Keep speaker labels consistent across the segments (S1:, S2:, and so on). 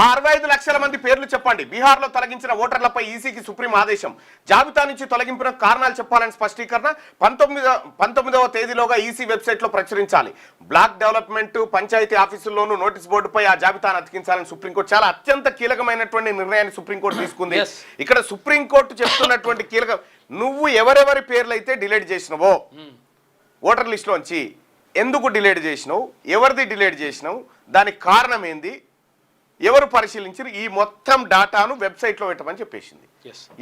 S1: ఆ 65 లక్షల మంది పేర్లు చెప్పండి. బీహార్లో తొలగించిన ఓటర్లపై ఈసీకి సుప్రీం ఆదేశం. జాబితా నుంచి తొలగింపున కారణాలు చెప్పాలని స్పష్టీకరణ 19వ తేదీలోగా ఈసీ వెబ్సైట్లో ప్రచురించాలి. బ్లాక్ డెవలప్మెంట్ పంచాయతీ ఆఫీసుల్లోనూ నోటీస్ బోర్డుపై ఆ జాబితాను అతికించాలని సుప్రీంకోర్టు చాలా అత్యంత కీలకమైనటువంటి నిర్ణయాన్ని సుప్రీంకోర్టు తీసుకుంది. ఇక్కడ సుప్రీంకోర్టు చెప్తున్నటువంటి కీలక, నువ్వు ఎవరెవరి పేర్లు అయితే డిలీట్ చేసినవో ఓటర్ లిస్టులోంచి ఎందుకు డిలీట్ చేసినావు, ఎవరిది డిలీట్ చేసినావు, దానికి కారణం ఏంది, ఎవరు పరిశీలించారు, ఈ మొత్తం డాటాను వెబ్సైట్లో పెట్టమని చెప్పేసింది.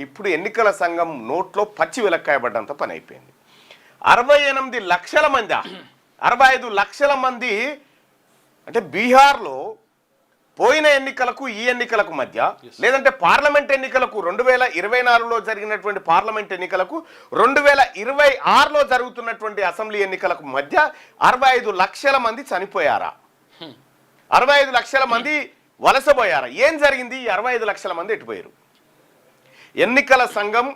S1: ఇప్పుడు ఎన్నికల సంఘం నోట్లో పచ్చి విలక్కాయబడ్డంత పని అయిపోయింది. 68 లక్షల మంది 65 లక్షల మంది అంటే బీహార్లో పోయిన ఎన్నికలకు ఈ ఎన్నికలకు మధ్య, లేదంటే పార్లమెంట్ ఎన్నికలకు 2024లో జరిగినటువంటి పార్లమెంట్ ఎన్నికలకు 2026లో జరుగుతున్నటువంటి అసెంబ్లీ ఎన్నికలకు మధ్య 65 లక్షల మంది చనిపోయారా, 65 లక్షల మంది వలసపోయారా? ఏం జరిగింది? 65 లక్షల మంది ఎటుపోయారు? ఎన్నికల సంఘం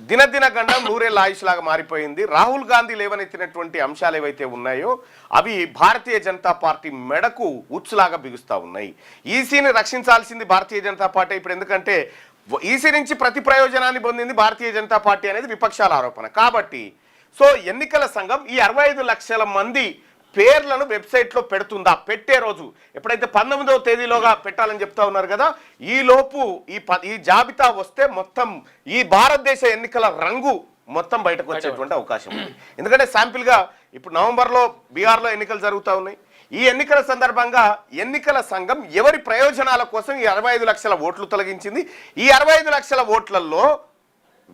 S1: దినదిన గండం నూరేళ్ల ఆయుష్ లాగా మారిపోయింది. రాహుల్ గాంధీ లేవనెత్తినటువంటి అంశాలు ఏవైతే ఉన్నాయో అవి భారతీయ జనతా పార్టీ మెడకు ఉచ్చులాగా బిగుస్తూ ఉన్నాయి. ఈసీని రక్షించాల్సింది భారతీయ జనతా పార్టీ. ఇప్పుడు ఎందుకంటే ఈసీ నుంచి ప్రతి ప్రయోజనాన్ని పొందింది భారతీయ జనతా పార్టీ అనేది విపక్షాల ఆరోపణ. కాబట్టి సో ఎన్నికల సంఘం ఈ 65 లక్షల మంది పేర్లను వెబ్సైట్లో పెడుతుందా? పెట్టే రోజు ఎప్పుడైతే 19వ తేదీలోగా పెట్టాలని చెప్తా ఉన్నారు కదా, ఈ లోపు ఈ జాబితా వస్తే మొత్తం ఈ భారతదేశ ఎన్నికల రంగు మొత్తం బయటకు వచ్చేటువంటి అవకాశం ఉంది. ఎందుకంటే శాంపిల్గా ఇప్పుడు నవంబర్లో బీహార్లో ఎన్నికలు జరుగుతూ ఉన్నాయి. ఈ ఎన్నికల సందర్భంగా ఎన్నికల సంఘం ఎవరి ప్రయోజనాల కోసం ఈ 65 లక్షల ఓట్లు తొలగించింది. ఈ 65 లక్షల ఓట్లలో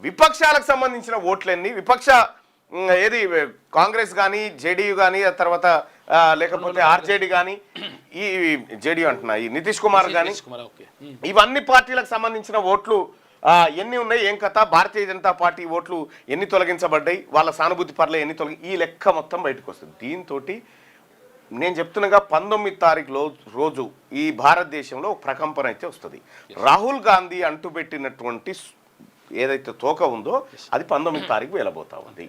S1: విపక్షాలకు సంబంధించిన ఓట్లన్నీ, ఏది కాంగ్రెస్ కానీ జేడీయూ కానీ, ఆ తర్వాత లేకపోతే ఆర్జేడీ కానీ, ఈ జేడీయూ అంటున్నా ఈ నితీష్ కుమార్ కానీ, ఇవన్నీ పార్టీలకు సంబంధించిన ఓట్లు ఎన్ని ఉన్నాయి, ఏం కథ, భారతీయ జనతా పార్టీ ఓట్లు ఎన్ని తొలగించబడ్డాయి, వాళ్ళ సానుభూతి పర్లే ఎన్ని ఈ లెక్క మొత్తం బయటకు వస్తుంది. దీంతో నేను చెప్తున్నాగా 19 తారీఖు రోజు ఈ భారతదేశంలో ప్రకంపన అయితే వస్తుంది. రాహుల్ గాంధీ అంటుపెట్టినటువంటి ఏదైతే తోక ఉందో అది 19 తారీఖు వెళ్ళబోతా ఉంది.